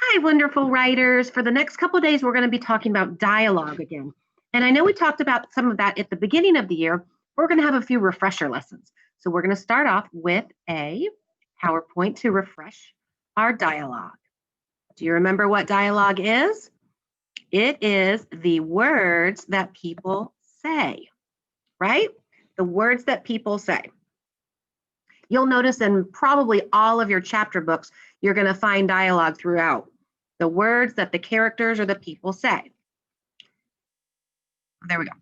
Hi, wonderful writers. For the next couple of days, we're going to be talking about dialogue again. And I know we talked about some of that at the beginning of the year. We're going to have a few refresher lessons. So we're going to start off with a PowerPoint to refresh our dialogue. Do you remember what dialogue is? It is the words that people say, right? The words that people say. You'll notice in probably all of your chapter books, you're going to find dialogue throughout. The words that the characters or the people say. There we go.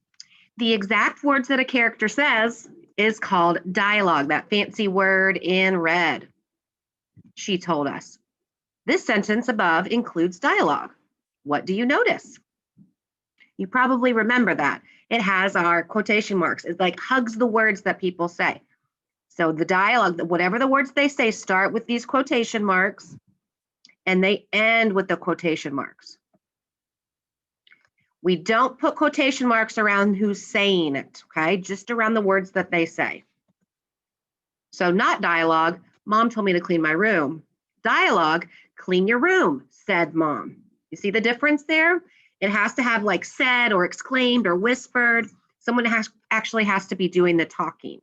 The exact words that a character says is called dialogue, that fancy word in red. She told us. This sentence above includes dialogue. What do you notice? You probably remember that. It has our quotation marks. It like hugs the words that people say. So the dialogue, whatever the words they say, start with these quotation marks and they end with the quotation marks. We don't put quotation marks around who's saying it, okay? Just around the words that they say. So not dialogue, Mom told me to clean my room. Dialogue, clean your room, said Mom. You see the difference there? It has to have like said or exclaimed or whispered. Someone actually has to be doing the talking.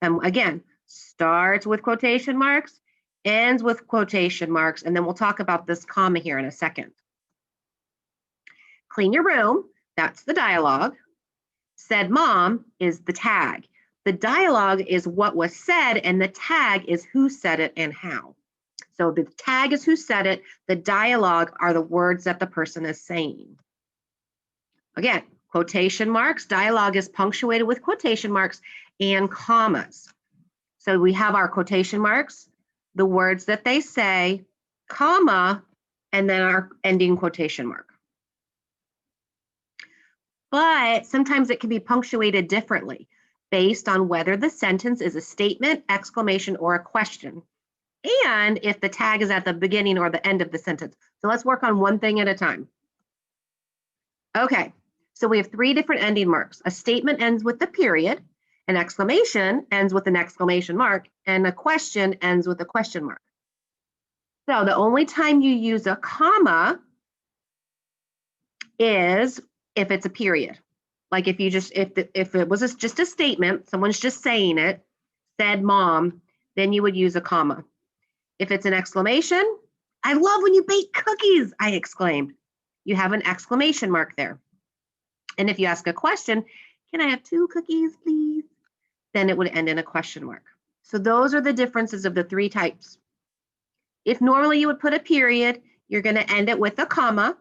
And again, starts with quotation marks, ends with quotation marks, and then we'll talk about this comma here in a second. Clean your room, that's the dialogue. Said Mom is the tag. The dialogue is what was said, and the tag is who said it and how. So the tag is who said it, the dialogue are the words that the person is saying. Again, quotation marks, dialogue is punctuated with quotation marks and commas. So we have our quotation marks, the words that they say, comma, and then our ending quotation mark. But sometimes it can be punctuated differently based on whether the sentence is a statement, exclamation, or a question, and if the tag is at the beginning or the end of the sentence. So let's work on one thing at a time. Okay, so we have three different ending marks. A statement ends with the period, an exclamation ends with an exclamation mark, and a question ends with a question mark. So the only time you use a comma is if it's a period. Like if you just, if it was just a statement, someone's just saying it, said Mom, then you would use a comma. If it's an exclamation, I love when you bake cookies, I exclaimed. You have an exclamation mark there. And if you ask a question, can I have 2 cookies, please? Then it would end in a question mark. So those are the differences of the 3 types. If normally you would put a period, you're going to end it with a comma.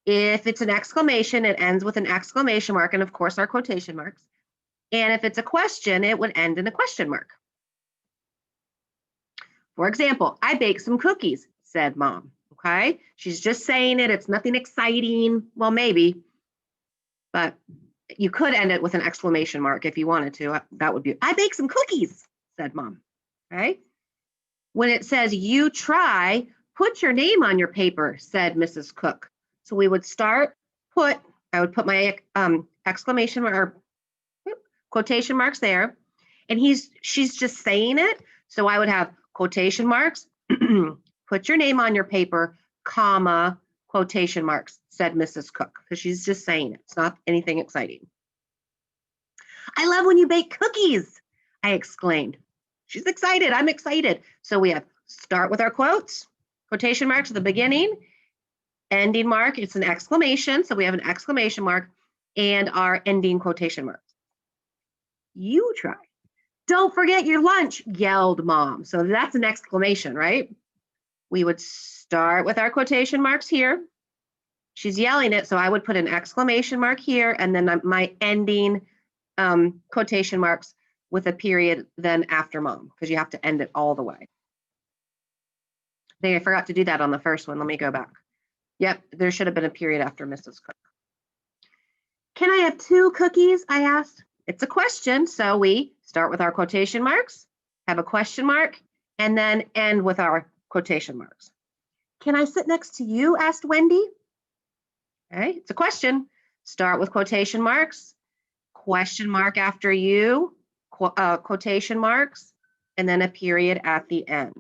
If it's an exclamation, it ends with an exclamation mark, and of course our quotation marks. And if it's a question, it would end in a question mark. For example, I baked some cookies, said Mom. Okay, she's just saying it. It's nothing exciting. Well, maybe, but you could end it with an exclamation mark if you wanted to. That would be, I baked some cookies, said Mom. Okay. When it says you try, put your name on your paper, said Mrs. Cook. So we would start, I would put my exclamation mark or quotation marks there. And she's just saying it. So I would have quotation marks, put your name on your paper, comma, quotation marks, said Mrs. Cook, because she's just saying it. It's not anything exciting. I love when you bake cookies, I exclaimed. She's excited. I'm excited. So we have start with our quotes, quotation marks at the beginning, ending mark, it's an exclamation. So we have an exclamation mark and our ending quotation mark. You try. Don't forget your lunch, yelled Mom. So that's an exclamation, right? We would start with our quotation marks here. She's yelling it, so I would put an exclamation mark here and then my ending quotation marks with a period then after Mom, because you have to end it all the way. I think I forgot to do that on the first one. Let me go back. Yep, there should have been a period after Mrs. Cook. Can I have 2 cookies? I asked. It's a question, so we start with our quotation marks, have a question mark, and then end with our quotation marks. Can I sit next to you? Asked Wendy. Okay, it's a question. Start with quotation marks, question mark after you, quotation marks, and then a period at the end.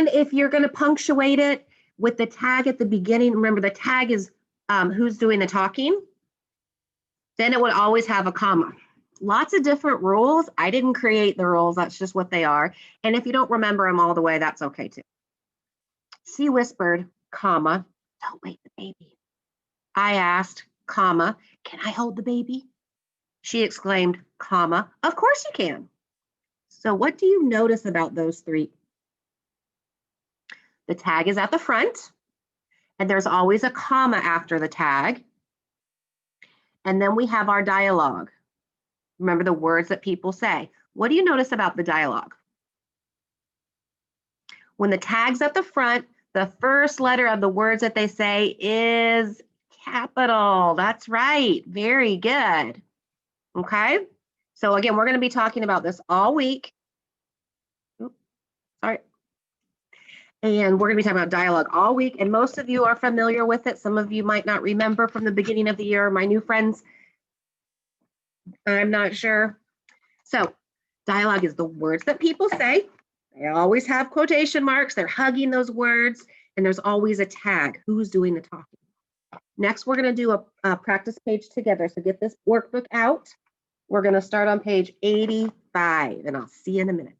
then if you're going to punctuate it with the tag at the beginning, remember the tag is who's doing the talking, then it would always have a comma. Lots of different rules. I didn't create the rules. That's just what they are. And if you don't remember them all the way, that's okay too. She whispered, comma, don't wake the baby. I asked, comma, can I hold the baby? She exclaimed, comma, of course you can. So what do you notice about those three? The tag is at the front, and there's always a comma after the tag. And then we have our dialogue. Remember the words that people say. What do you notice about the dialogue? When the tag's at the front, the first letter of the words that they say is capital. That's right. Very good. Okay. So again, we're going to be talking about this all week. Oops, sorry. And we're going to be talking about dialogue all week. And most of you are familiar with it. Some of you might not remember from the beginning of the year. My new friends, I'm not sure. So dialogue is the words that people say. They always have quotation marks. They're hugging those words. And there's always a tag. Who's doing the talking? Next, we're going to do a practice page together. So get this workbook out. We're going to start on page 85, and I'll see you in a minute.